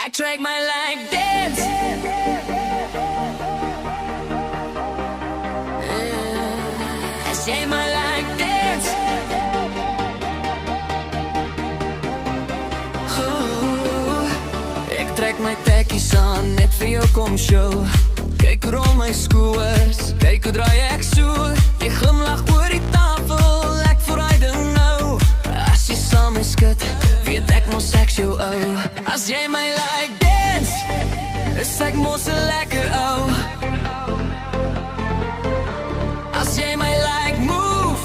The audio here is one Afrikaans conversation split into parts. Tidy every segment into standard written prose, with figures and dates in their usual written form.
Ek trek my like dance. As jy my like dance. Ek trek my tekkies aan, net vir jou kom show. Kyk hoe rol my skoors, kyk hoe draai ek so. Jy glimlag oor die tafel, ek voel hy ding nou. As jy saam my skud, weet ek mos ek jou ou. As jy my like dance, is ek mos 'n lekker ou. As jy my like move,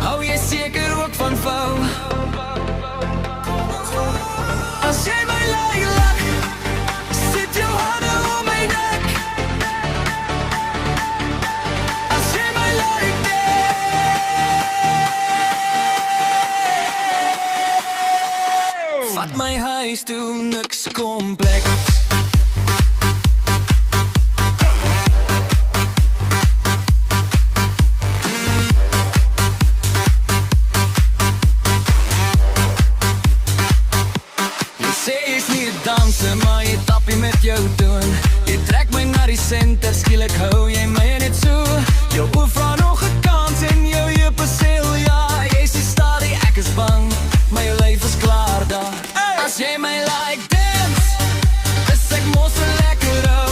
hou jy seker ook van vou. As jy my like lach, sit jou hande om my nek. As jy my like dance, vat my huis toe, niks kompleks. Dansen, maar jy tappie met jou toon. Jy trek my na die senter, skielik hou jy my net so. Jou oor vra nog 'n kans en jou heupe seel, ja. Jy sê stadig, ek is bang, maar jou lyf is klaar daar. As jy my like dance, is ek mos 'n lekker ou.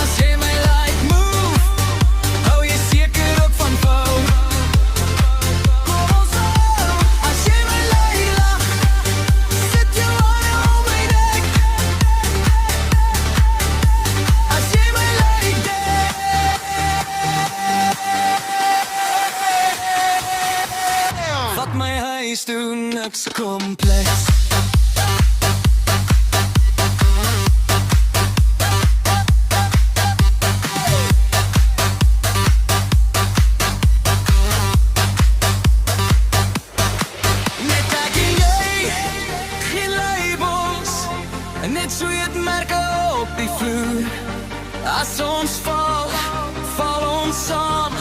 As jy my like move, hou jy seker ook van vou. As jy my like lach, sit jou hande om my nek. As jy my like dance, vat my huis toe, niks kompleks. Net ek en jy, geen labels, net so jy het merke op die vloer. As ons val, val ons saam.